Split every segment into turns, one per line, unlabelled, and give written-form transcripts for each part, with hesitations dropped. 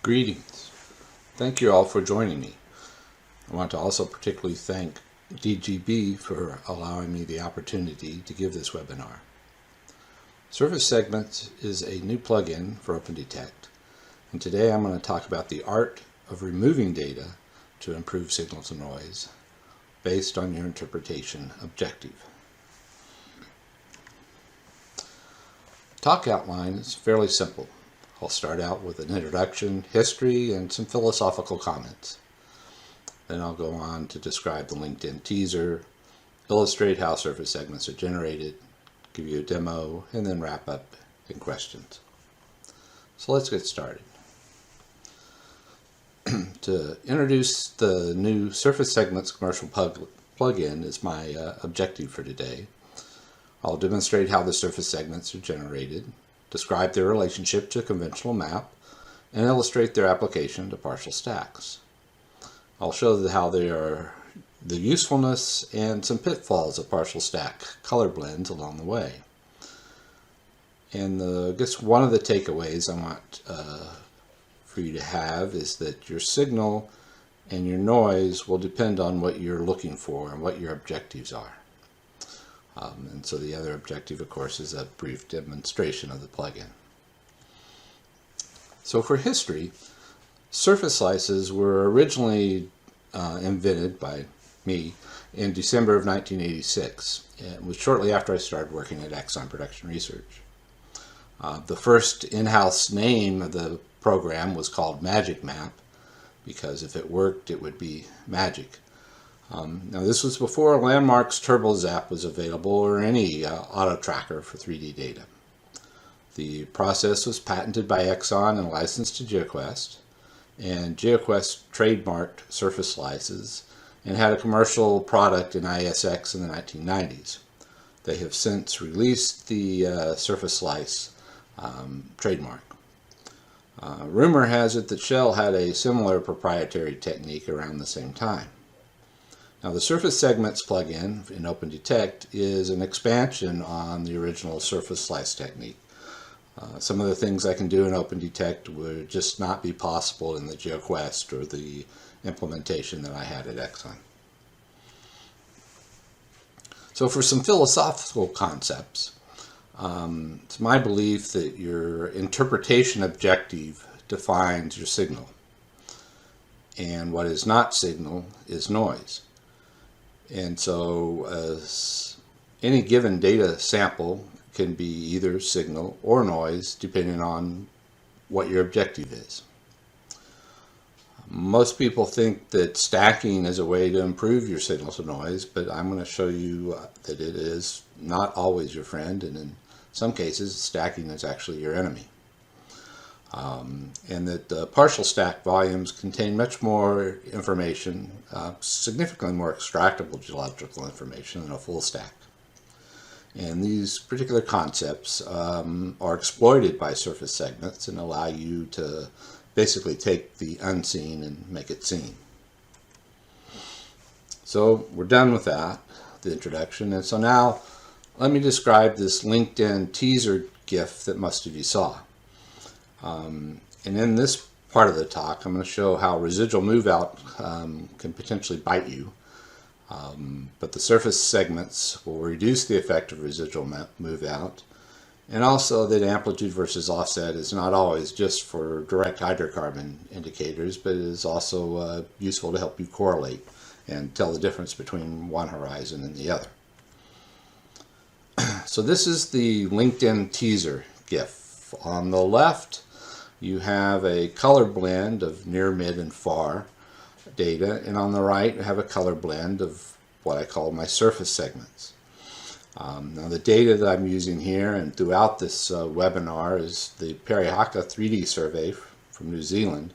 Greetings. Thank you all for joining me. I want to also particularly thank DGB for allowing me the opportunity to give this webinar. Surface Segments is a new plugin for OpendTect, and today I'm going to talk about the art of removing data to improve signal to noise based on your interpretation objective. Talk outline is fairly simple. I'll start out with an introduction, history, and some philosophical comments. Then I'll go on to describe the LinkedIn teaser, illustrate how surface segments are generated, give you a demo, and then wrap up in questions. So let's get started. To introduce the new Surface Segments commercial plugin is my objective for today. I'll demonstrate how the surface segments are generated, describe their relationship to a conventional map, and illustrate their application to partial stacks. I'll show how they are the usefulness and some pitfalls of partial stack color blends along the way. And I guess one of the takeaways I want for you to have is that your signal and your noise will depend on what you're looking for and what your objectives are. And so the other objective, of course, is a brief demonstration of the plugin. So for history, surface slices were originally invented by me in December of 1986. It was shortly after I started working at Axon Production Research. The first in-house name of the program was called Magic Map, because if it worked, it would be magic. Now this was before Landmark's TurboZap was available or any auto tracker for 3D data. The process was patented by Axon and licensed to GeoQuest, and GeoQuest trademarked surface slices and had a commercial product in ISX in the 1990s. They have since released the surface slice trademark. Rumor has it that Shell had a similar proprietary technique around the same time. Now the Surface Segments plugin in OpendTect is an expansion on the original surface slice technique. Some of the things I can do in OpendTect would just not be possible in the GeoQuest or the implementation that I had at Axon. So for some philosophical concepts, it's my belief that your interpretation objective defines your signal, and what is not signal is noise. And so any given data sample can be either signal or noise depending on what your objective is. Most people think that stacking is a way to improve your signal to noise, but I'm going to show you that it is not always your friend, and in some cases stacking is actually your enemy. And that partial stack volumes contain much more information, significantly more extractable geological information than a full stack. And these particular concepts are exploited by surface segments and allow you to basically take the unseen and make it seen. So we're done with that, the introduction, and so now let me describe this LinkedIn teaser GIF that most of you saw. And in this part of the talk, I'm going to show how residual move-out can potentially bite you. But the surface segments will reduce the effect of residual move-out. And also that amplitude versus offset is not always just for direct hydrocarbon indicators, but it is also useful to help you correlate and tell the difference between one horizon and the other. So this is the LinkedIn teaser GIF. On the left, you have a color blend of near, mid, and far data, and on the right, you have a color blend of what I call my surface segments. Now the data that I'm using here and throughout this webinar is the Parihaka 3D survey from New Zealand,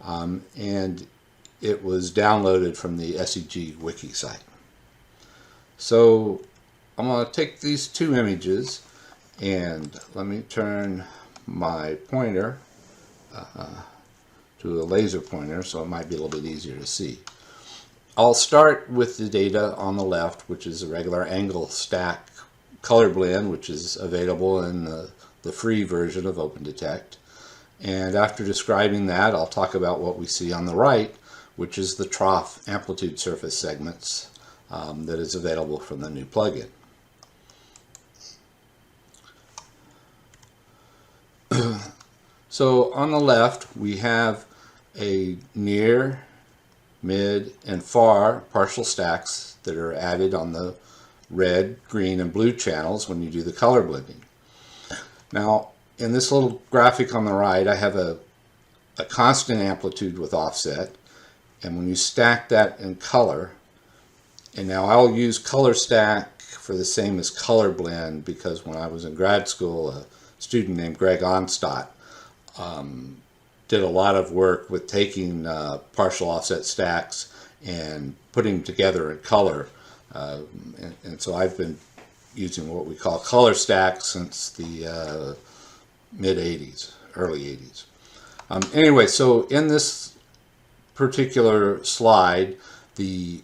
and it was downloaded from the SEG wiki site. So I'm going to take these two images, and let me turn my pointer to a laser pointer so it might be a little bit easier to see. I'll start with the data on the left, which is a regular angle stack color blend, which is available in the free version of OpendTect. And after describing that, I'll talk about what we see on the right, which is the trough amplitude surface segments that is available from the new plugin. So on the left, we have a near, mid, and far partial stacks that are added on the red, green, and blue channels when you do the color blending. Now, in this little graphic on the right, I have a constant amplitude with offset, and when you stack that in color, and now I'll use color stack for the same as color blend, because when I was in grad school, a student named Greg Onstott did a lot of work with taking partial offset stacks and putting them together in color. And so I've been using what we call color stacks since the mid-80s, early 80s. Anyway, so in this particular slide, the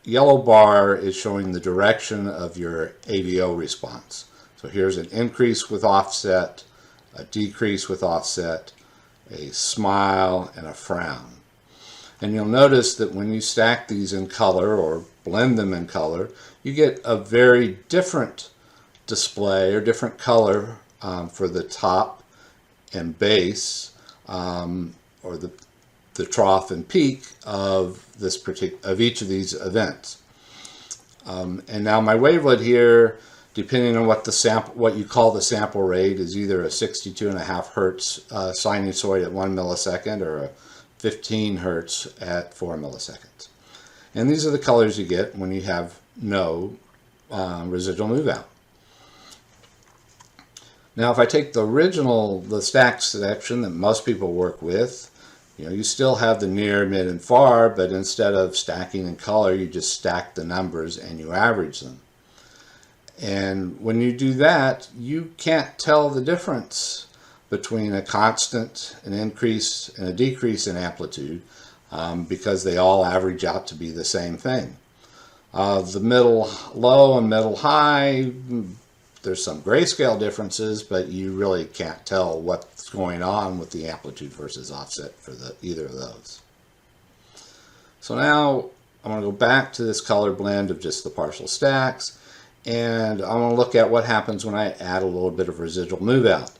yellow bar is showing the direction of your AVO response. So here's an increase with offset, a decrease with offset, a smile, and a frown. And you'll notice that when you stack these in color or blend them in color, you get a very different display or different color for the top and base, or the trough and peak of this of each of these events. And now my wavelet here, depending on what you call the sample rate, is either a 62.5 hertz sinusoid at 1 millisecond or a 15 hertz at 4 milliseconds. And these are the colors you get when you have no residual move out. Now, if I take the stack section that most people work with, you still have the near, mid, and far, but instead of stacking in color, you just stack the numbers and you average them. And when you do that, you can't tell the difference between a constant, an increase, and a decrease in amplitude because they all average out to be the same thing. The middle low and middle high, there's some grayscale differences, but you really can't tell what's going on with the amplitude versus offset for either of those. So now I'm going to go back to this color blend of just the partial stacks, and I'm going to look at what happens when I add a little bit of residual move out.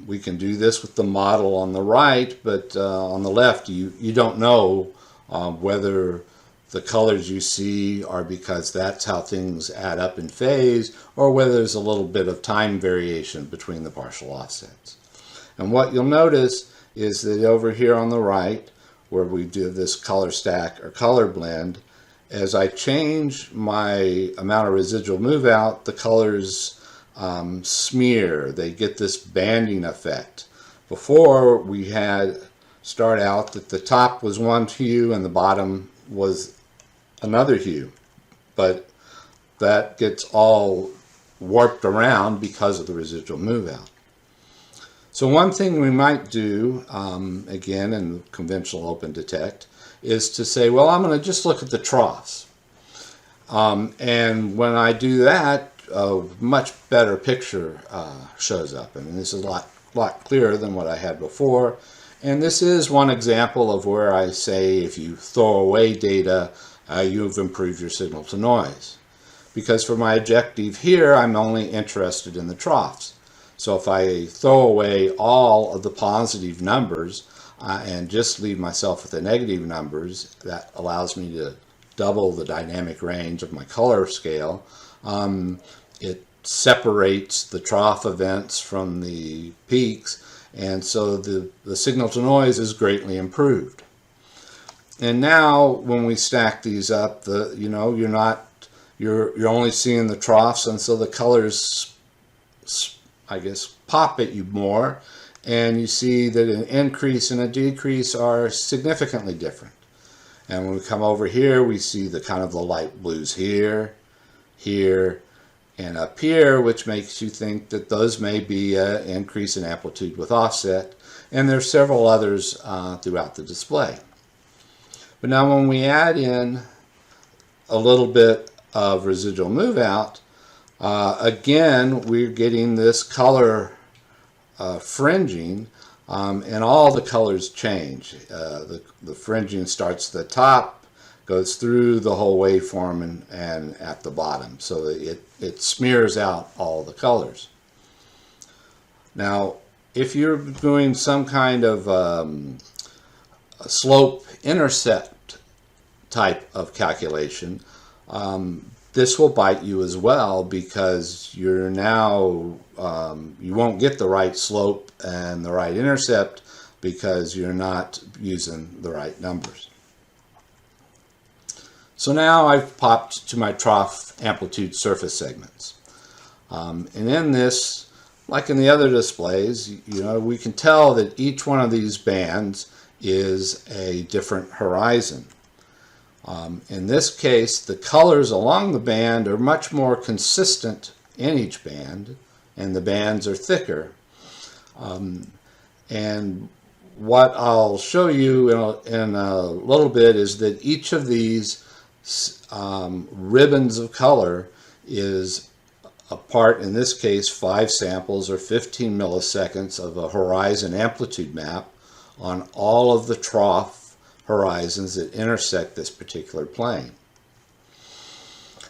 We can do this with the model on the right, but on the left you don't know whether the colors you see are because that's how things add up in phase, or whether there's a little bit of time variation between the partial offsets. And what you'll notice is that over here on the right, where we do this color stack or color blend, as I change my amount of residual move out, the colors smear. They get this banding effect. Before, we had start out that the top was one hue and the bottom was another hue, but that gets all warped around because of the residual move out. So one thing we might do, again in conventional OpendTect, is to say, well, I'm going to just look at the troughs. And when I do that, a much better picture shows up. I mean, this is a lot clearer than what I had before. And this is one example of where I say if you throw away data, you've improved your signal to noise. Because for my objective here, I'm only interested in the troughs. So if I throw away all of the positive numbers and just leave myself with the negative numbers, that allows me to double the dynamic range of my color scale. It separates the trough events from the peaks, and so the signal to noise is greatly improved. And now when we stack these up, you're only seeing the troughs, and so the colors, I guess, pop at you more, and you see that an increase and a decrease are significantly different. And when we come over here, we see the kind of the light blues here, here, and up here, which makes you think that those may be an increase in amplitude with offset. And there's several others throughout the display. But now when we add in a little bit of residual move out, again, we're getting this color fringing and all the colors change. The fringing starts at the top, goes through the whole waveform and at the bottom, so that it smears out all the colors. Now, if you're doing some kind of slope intercept type of calculation, this will bite you as well, because you're now you won't get the right slope and the right intercept because you're not using the right numbers. So now I've popped to my trough amplitude surface segments, and in this, like in the other displays, we can tell that each one of these bands is a different horizon. In this case, the colors along the band are much more consistent in each band, and the bands are thicker. And what I'll show you in a little bit is that each of these ribbons of color is a part, in this case, 5 samples or 15 milliseconds of a horizon amplitude map on all of the trough horizons that intersect this particular plane.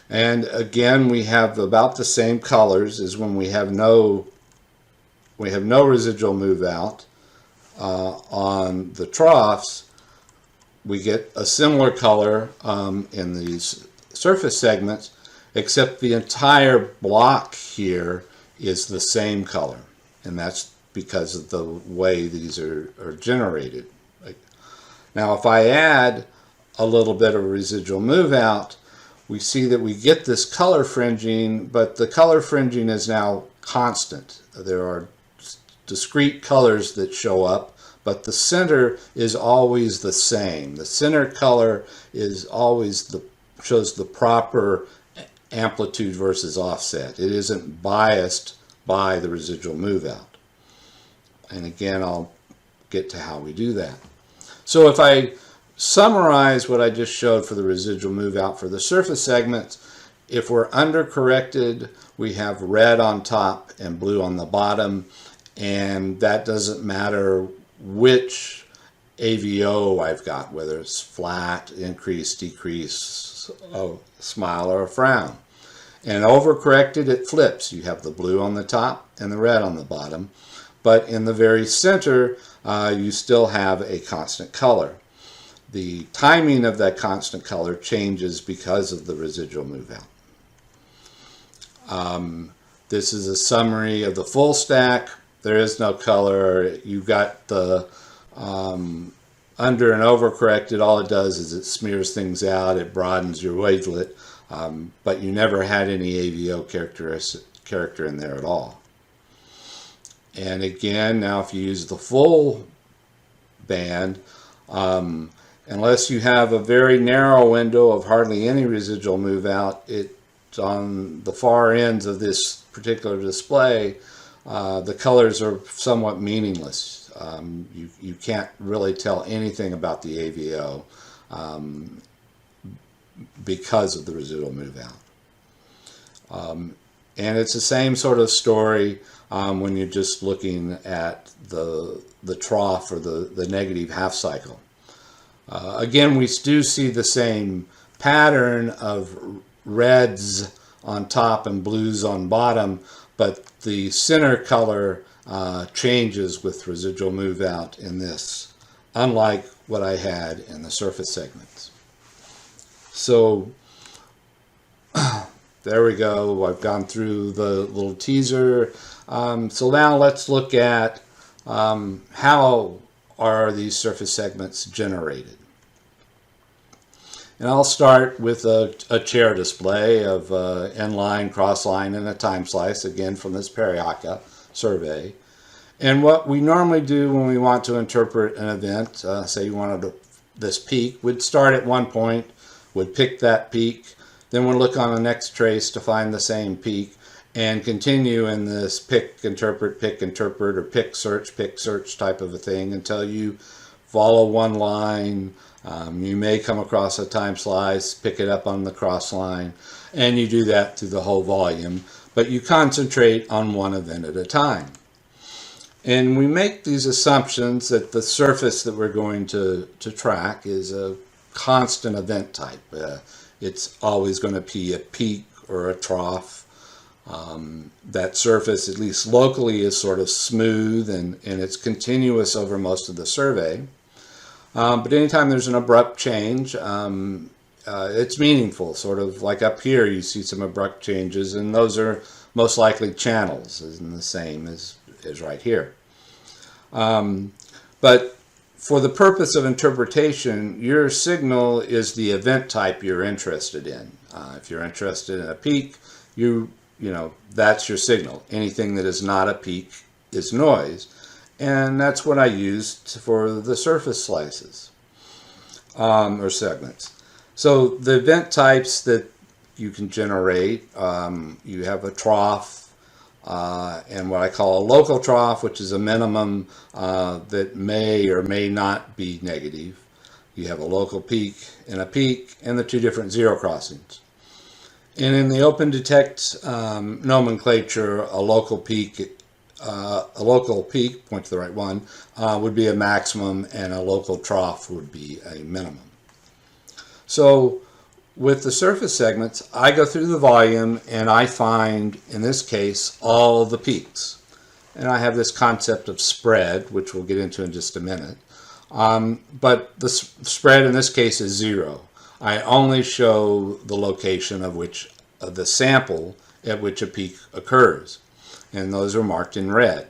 And again, we have about the same colors as when we have no residual move out on the troughs. We get a similar color in these surface segments, except the entire block here is the same color, and that's because of the way these are generated. Now, if I add a little bit of residual move out, we see that we get this color fringing, but the color fringing is now constant. There are discrete colors that show up, but the center is always the same. The center color is always shows the proper amplitude versus offset. It isn't biased by the residual move out. And again, I'll get to how we do that. So if I summarize what I just showed for the residual move out for the surface segments, if we're undercorrected, we have red on top and blue on the bottom, and that doesn't matter which AVO I've got, whether it's flat, increase, decrease, a smile, or a frown. And overcorrected, it flips. You have the blue on the top and the red on the bottom, but in the very center, you still have a constant color. The timing of that constant color changes because of the residual move out. This is a summary of the full stack. There is no color. You've got the under and overcorrected. All it does is it smears things out. It broadens your wavelet, but you never had any AVO character in there at all. And again, now if you use the full band, unless you have a very narrow window of hardly any residual move out, it's on the far ends of this particular display, the colors are somewhat meaningless. You can't really tell anything about the AVO because of the residual move out. And it's the same sort of story when you're just looking at the trough or the negative half cycle. Again, we do see the same pattern of reds on top and blues on bottom, but the center color changes with residual move out in this, unlike what I had in the surface segments. So there we go. I've gone through the little teaser. So now let's look at how are these surface segments generated. And I'll start with a chair display of inline, cross-line, and a time slice, again from this Periaca survey. And what we normally do when we want to interpret an event, say you wanted this peak, we'd start at one point, would pick that peak, then we'd look on the next trace to find the same peak, and continue in this pick, interpret, or pick, search type of a thing until you follow one line. You may come across a time slice, pick it up on the cross line, and you do that through the whole volume, but you concentrate on one event at a time. And we make these assumptions that the surface that we're going to track is a constant event type. It's always going to be a peak or a trough. That surface, at least locally, is sort of smooth and it's continuous over most of the survey. But anytime there's an abrupt change, it's meaningful. Sort of like up here, you see some abrupt changes, and those are most likely channels, and the same as right here. But for the purpose of interpretation, your signal is the event type you're interested in. If you're interested in a peak, you know, that's your signal. Anything that is not a peak is noise. And that's what I used for the surface slices or segments. So the event types that you can generate, you have a trough and what I call a local trough, which is a minimum that may or may not be negative. You have a local peak and the two different zero crossings. And in the OpendTect nomenclature, a local peak, point to the right one, would be a maximum, and a local trough would be a minimum. So with the surface segments, I go through the volume and I find, in this case, all of the peaks. And I have this concept of spread, which we'll get into in just a minute. But the spread in this case is 0. I only show the location of which the sample at which a peak occurs, and those are marked in red.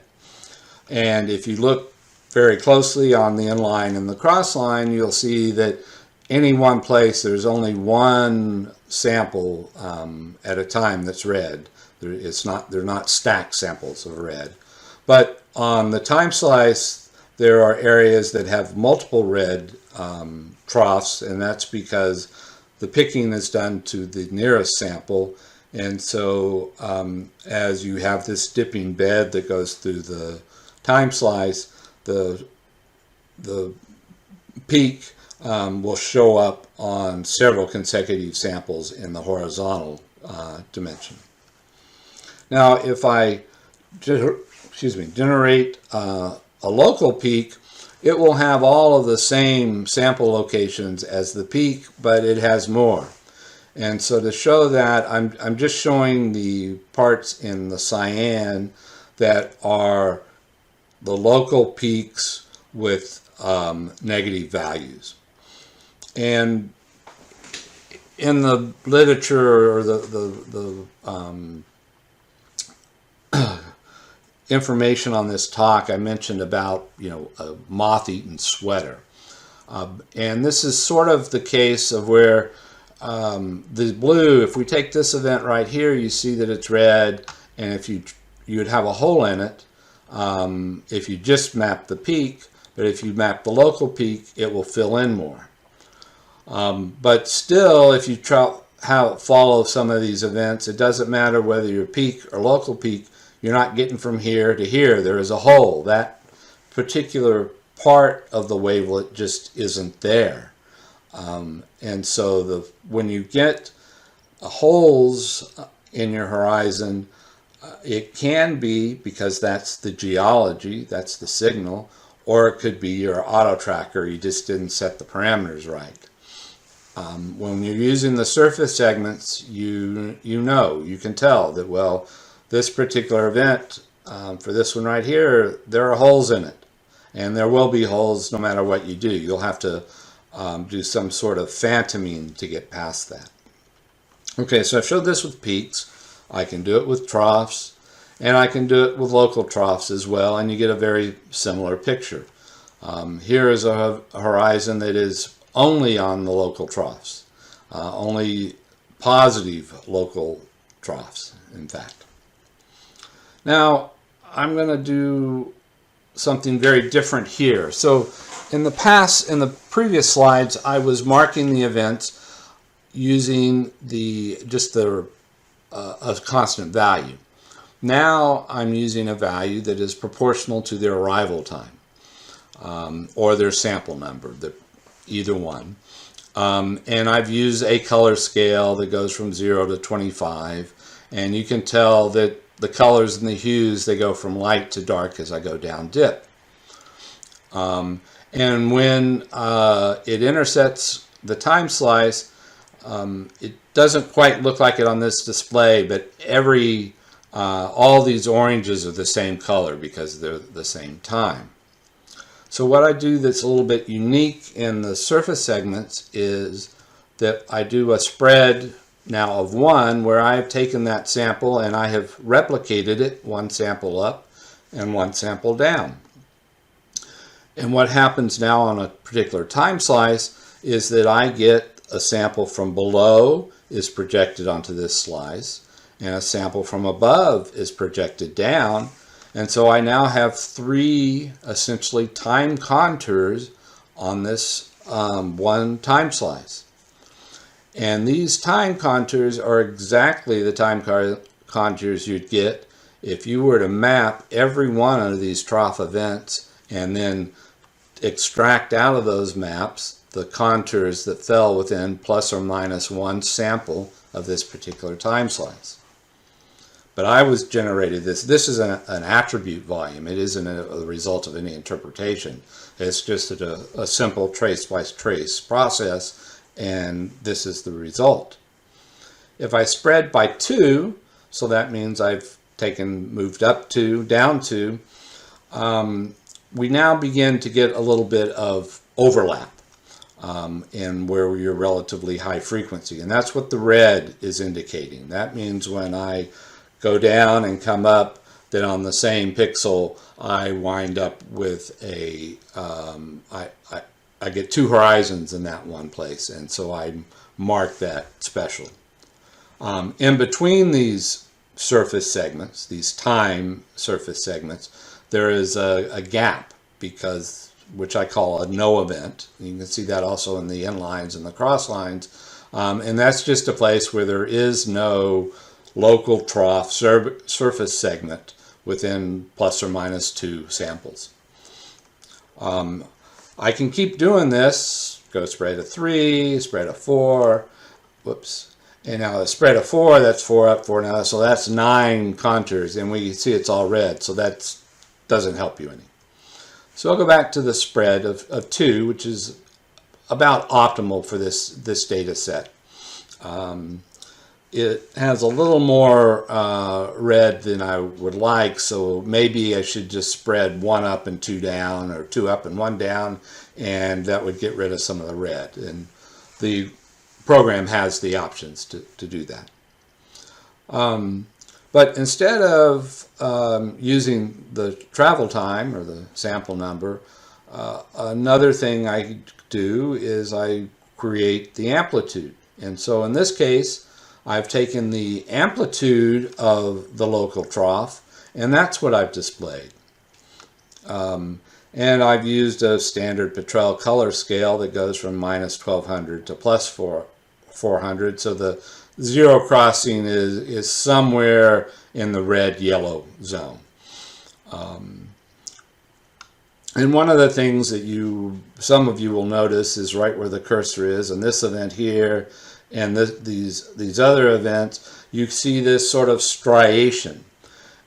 And if you look very closely on the inline and the cross line, you'll see that any one place there's only one sample at a time that's red. They're not stacked samples of red. But on the time slice, there are areas that have multiple red troughs, and that's because the picking is done to the nearest sample. And so as you have this dipping bed that goes through the time slice, the peak will show up on several consecutive samples in the horizontal dimension. Now, if I generate a local peak, it will have all of the same sample locations as the peak, but it has more. And so to show that, I'm just showing the parts in the cyan that are the local peaks with negative values. And in the literature or the information on this talk, I mentioned about, a moth-eaten sweater. And this is sort of the case of where the blue, if we take this event right here, you see that it's red, and if you'd have a hole in it if you just map the peak, but if you map the local peak, it will fill in more. But still, if you follow some of these events, it doesn't matter whether you're peak or local peak, you're not getting from here to here. There is a hole. That particular part of the wavelet just isn't there. And so when you get holes in your horizon, it can be because that's the geology, that's the signal, or it could be your auto tracker, you just didn't set the parameters right. When you're using the surface segments, you can tell that, well, this particular event, for this one right here, there are holes in it. And there will be holes no matter what you do. You'll have to do some sort of phantoming to get past that. Okay, so I've showed this with peaks. I can do it with troughs, and I can do it with local troughs as well, and you get a very similar picture. Here is a horizon that is only on the local troughs, only positive local troughs, in fact. Now, I'm going to do something very different here. So in the previous slides, I was marking the events using a constant value. Now I'm using a value that is proportional to their arrival time or their sample number, either one. And I've used a color scale that goes from 0 to 25, and you can tell that the colors and the hues, they go from light to dark as I go down dip. And when it intersects the time slice, it doesn't quite look like it on this display, but all these oranges are the same color because they're the same time. So what I do that's a little bit unique in the surface segments is that I do a spread now of 1 where I've taken that sample and I have replicated it, 1 sample up and 1 sample down. And what happens now on a particular time slice is that I get a sample from below is projected onto this slice, and a sample from above is projected down. And so I now have 3 essentially time contours on this 1 time slice. And these time contours are exactly the time contours you'd get if you were to map every one of these trough events and then extract out of those maps the contours that fell within plus or minus 1 sample of this particular time slice. But I was generated this. This is an attribute volume. It isn't a result of any interpretation. It's just a simple trace by trace process, and this is the result. If I spread by 2, so that means I've moved up 2, down 2, we now begin to get a little bit of overlap in where you're relatively high frequency. And that's what the red is indicating. That means when I go down and come up, that on the same pixel, I wind up with I get 2 horizons in that one place. And so I mark that special. In between these surface segments, these time surface segments, there is a gap, which I call a no event. You can see that also in the inlines and the cross lines. And that's just a place where there is no local trough surface segment within plus or minus 2 samples. I can keep doing this, go spread of 3, spread of 4, whoops. And now the spread of 4, that's 4 up, 4 down, so that's 9 contours, and we see it's all red, so that doesn't help you any. So I'll go back to the spread of 2, which is about optimal for this data set. It has a little more red than I would like, so maybe I should just spread 1 up and 2 down, or 2 up and 1 down, and that would get rid of some of the red. And the program has the options to do that. But instead of using the travel time or the sample number, another thing I do is I create the amplitude. And so in this case, I've taken the amplitude of the local trough, and that's what I've displayed. And I've used a standard Petrel color scale that goes from minus 1200 to plus 400. So the zero crossing is somewhere in the red-yellow zone. And one of the things that some of you will notice is right where the cursor is, in this event here, and these other events, you see this sort of striation.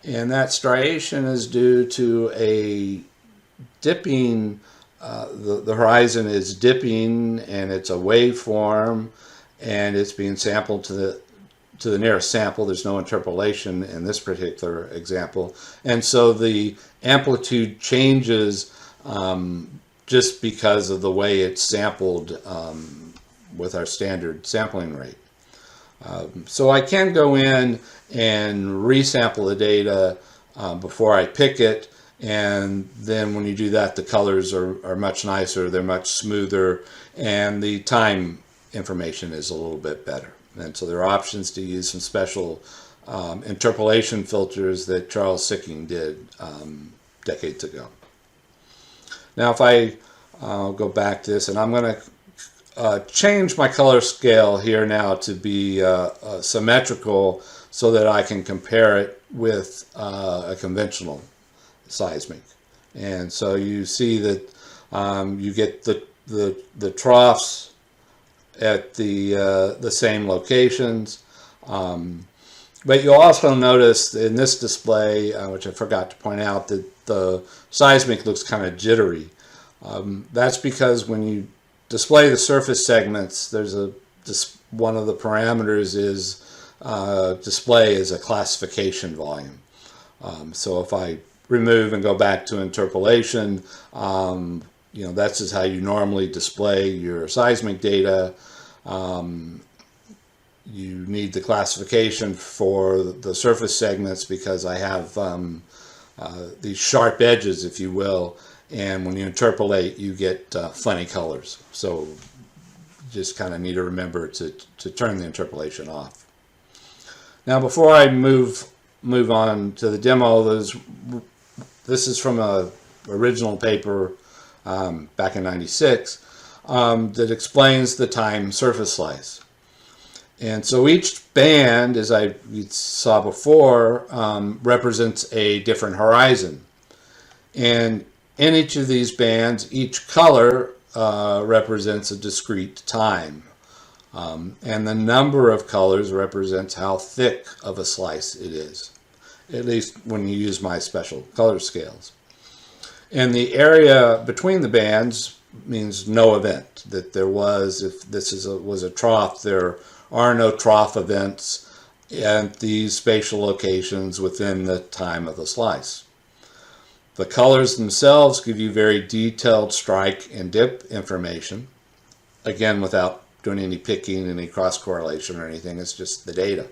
And that striation is due to a dipping, the horizon is dipping, and it's a waveform, and it's being sampled to the nearest sample. There's no interpolation in this particular example. And so the amplitude changes just because of the way it's sampled with our standard sampling rate. So I can go in and resample the data before I pick it, and then when you do that, the colors are much nicer, they're much smoother, and the time information is a little bit better. And so there are options to use some special interpolation filters that Charles Sicking did decades ago. Now if I go back to this, and I'm going to change my color scale here now to be symmetrical so that I can compare it with a conventional seismic. And so you see that you get the troughs at the same locations, But you'll also notice in this display, which I forgot to point out, that the seismic looks kind of jittery. That's because when you display the surface segments, there's one of the parameters is display as a classification volume. So if I remove and go back to interpolation, that's just how you normally display your seismic data. You need the classification for the surface segments because I have these sharp edges, if you will, and when you interpolate, you get funny colors. So you just kind of need to remember to turn the interpolation off. Now, before I move on to the demo, this is from an original paper back in '96 that explains the time surface slice. And so each band, as we saw before, represents a different horizon. And in each of these bands, each color represents a discrete time. And the number of colors represents how thick of a slice it is, at least when you use my special color scales. And the area between the bands means no event, that there was, if this was a trough, there are no trough events at these spatial locations within the time of the slice. The colors themselves give you very detailed strike and dip information, again without doing any picking, any cross-correlation or anything, it's just the data.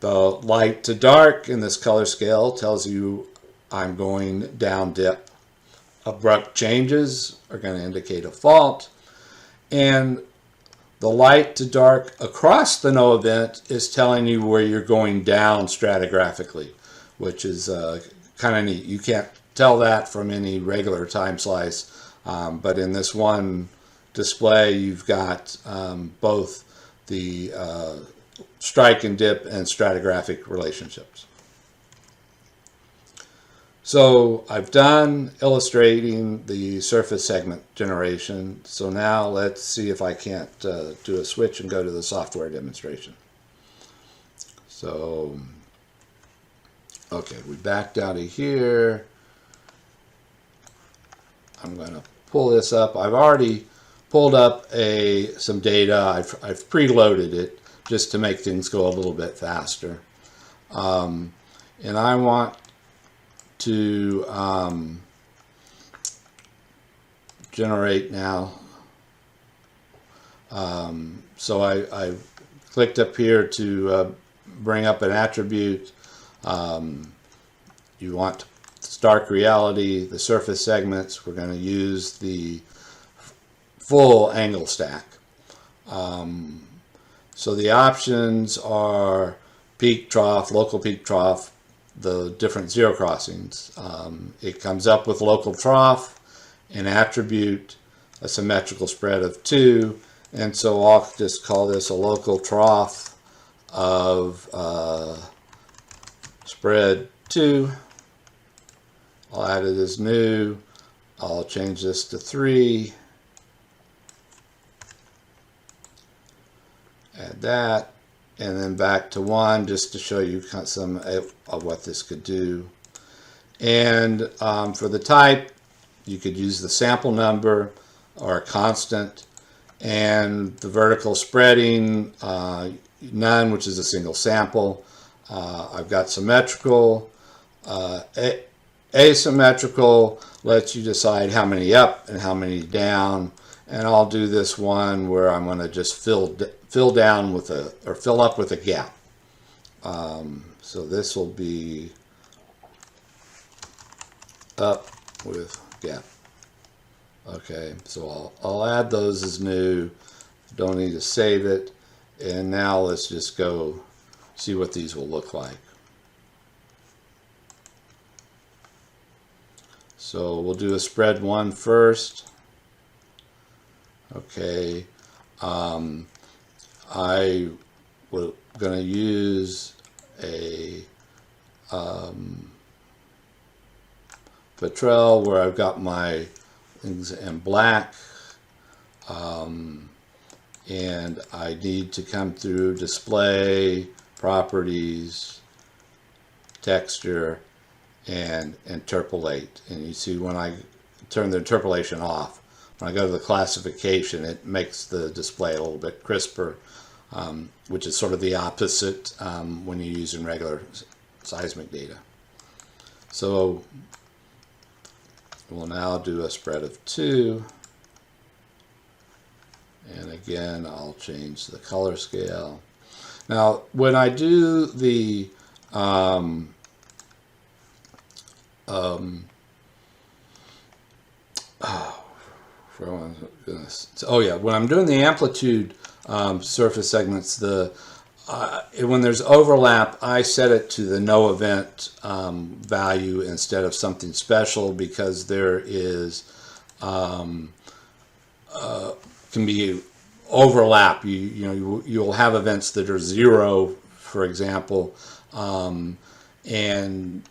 The light to dark in this color scale tells you I'm going down dip. Abrupt changes are going to indicate a fault, and the light to dark across the no event is telling you where you're going down stratigraphically, which is kind of neat. You can't tell that from any regular time slice, but in this one display, you've got both the strike and dip and stratigraphic relationships. So I've done illustrating the surface segment generation. So now let's see if I can't do a switch and go to the software demonstration. So, okay, we backed out of here. I'm going to pull this up. I've already pulled up some data. I've preloaded it just to make things go a little bit faster. And I want to generate now. So I clicked up here to bring up an attribute. You want StarkReality, the surface segments. We're going to use the full angle stack. So the options are peak, trough, local peak, trough, the different zero crossings. It comes up with local trough, an attribute, a symmetrical spread of 2, and so I'll just call this a local trough of spread 2. I'll add it as new. I'll change this to 3. Add that. And then back to 1 just to show you some of what this could do. And for the type, you could use the sample number or a constant. And the vertical spreading, none, which is a single sample. I've got symmetrical. Asymmetrical lets you decide how many up and how many down. And I'll do this one where I'm going to just fill down with fill up with a gap. So this will be up with gap. Okay, so I'll add those as new. Don't need to save it. And now let's just go see what these will look like. So we'll do a spread 1 first. Okay. I was going to use a Petrel where I've got my things in black, and I need to come through display, properties, texture, and interpolate. And you see when I turn the interpolation off, when I go to the classification, it makes the display a little bit crisper, which is sort of the opposite when you're using regular seismic data. So we'll now do a spread of 2. And again, I'll change the color scale. Now, when I do the when I'm doing the amplitude surface segments, when there's overlap, I set it to the no event value instead of something special, because there is can be overlap. You'll have events that are 0, for example, and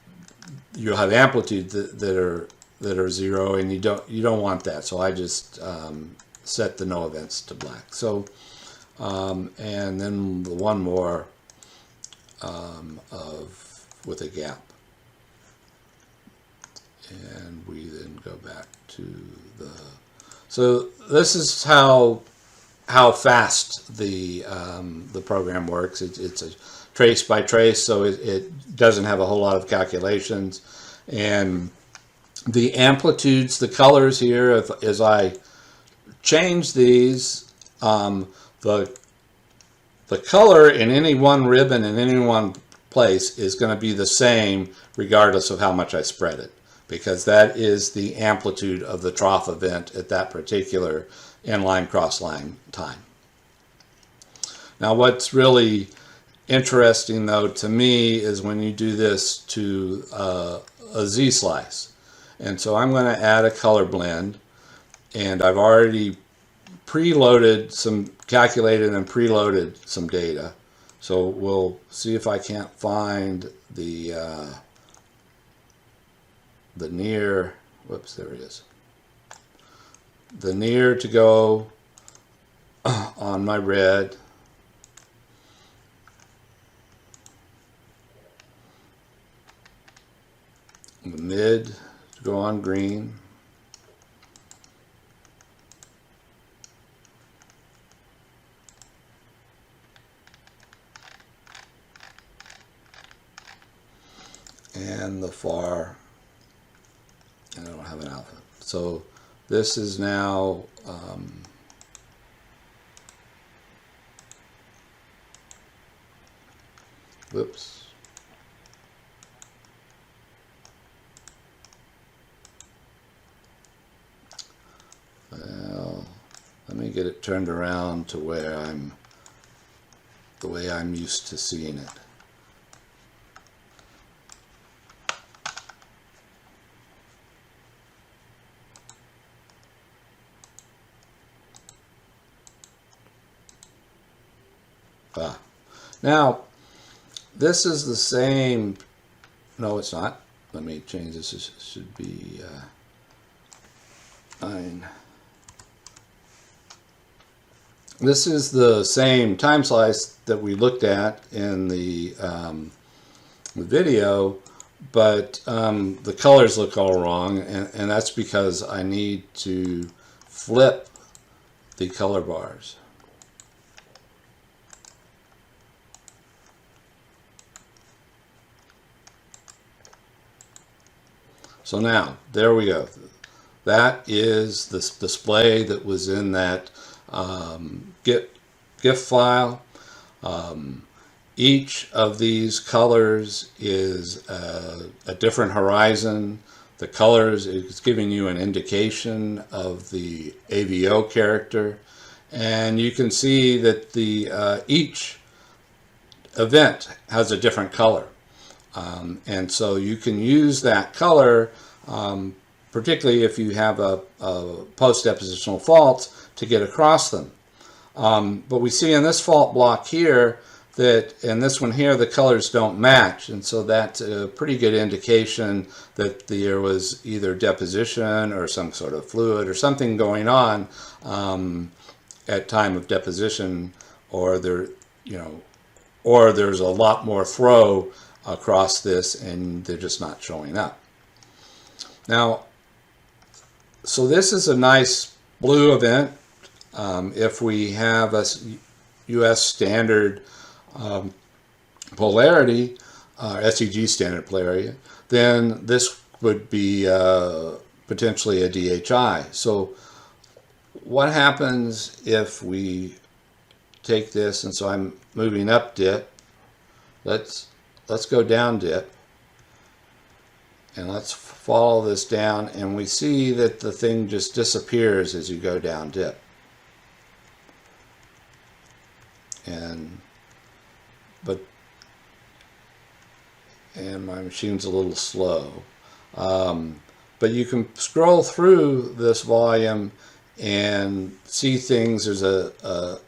you'll have amplitude that are 0, and you don't want that. So I just set the no events to black. So and then one more with a gap, and we then go back to the. So this is how fast the program works. It's a trace by trace, so it doesn't have a whole lot of calculations. And the amplitudes, the colors here, as I change these, the color in any one ribbon in any one place is going to be the same regardless of how much I spread it, because that is the amplitude of the trough event at that particular inline cross-line time. Now, what's really interesting, though, to me is when you do this to a Z-slice. And so I'm going to add a color blend, and I've already calculated and preloaded some data. So we'll see if I can't find the near, whoops, there it is. The near to go on my red. The mid to go on green. And the far, and I don't have an alpha. So this is now whoops. Well, let me get it turned around to where the way I'm used to seeing it. Now, this is the same. No, it's not. Let me change this. This should be 9. This is the same time slice that we looked at in the video, but the colors look all wrong, and that's because I need to flip the color bars. So now, there we go. That is the display that was in that GIF file. Each of these colors is a different horizon. The colors is giving you an indication of the AVO character. And you can see that each event has a different color. And so you can use that color, particularly if you have a post-depositional fault, to get across them. But we see in this fault block here that in this one here the colors don't match, and so that's a pretty good indication that there was either deposition or some sort of fluid or something going on at time of deposition, or there, or there's a lot more throw across this and they're just not showing up. Now, so this is a nice blue event. If we have a US standard polarity, SEG standard polarity, then this would be potentially a DHI. So what happens if we take this, and so I'm moving up dip, let's go down dip, and let's follow this down, and we see that the thing just disappears as you go down dip. And my machine's a little slow, but you can scroll through this volume and see things. There's a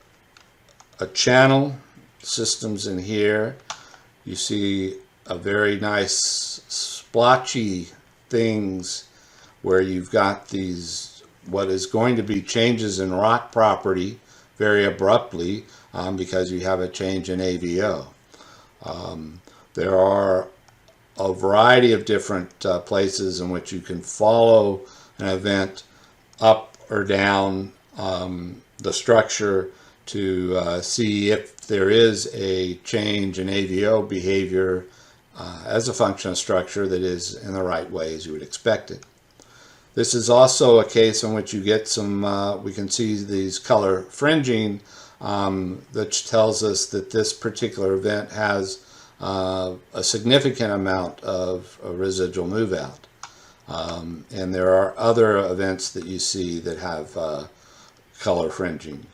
channel systems in here. You see a very nice splotchy things where you've got these what is going to be changes in rock property very abruptly because you have a change in AVO. There are a variety of different places in which you can follow an event up or down the structure to see if there is a change in AVO behavior as a function of structure that is in the right way as you would expect it. This is also a case in which you get some, we can see these color fringing, which tells us that this particular event has a significant amount of residual move out. And there are other events that you see that have color fringing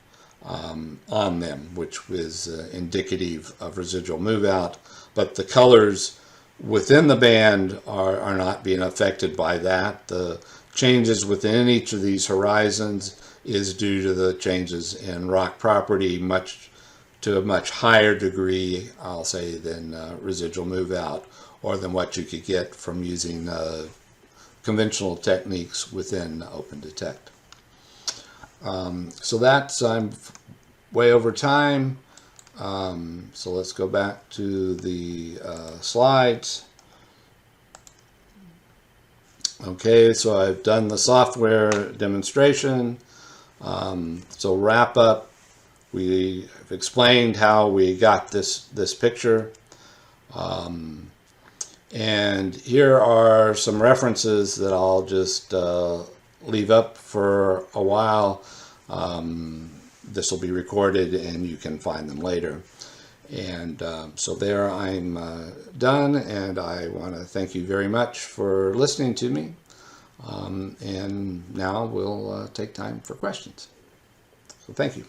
on them, which is indicative of residual move out, but the colors within the band are not being affected by that. The changes within each of these horizons is due to the changes in rock property to a much higher degree, I'll say, than residual move out, or than what you could get from using conventional techniques within OpendTect. So that's, I'm way over time. So let's go back to the slides. Okay, so I've done the software demonstration. So wrap up, we have explained how we got this picture. And here are some references that I'll just leave up for a while. This will be recorded and you can find them later. And so there I'm done, and I want to thank you very much for listening to me. And now we'll take time for questions. So thank you.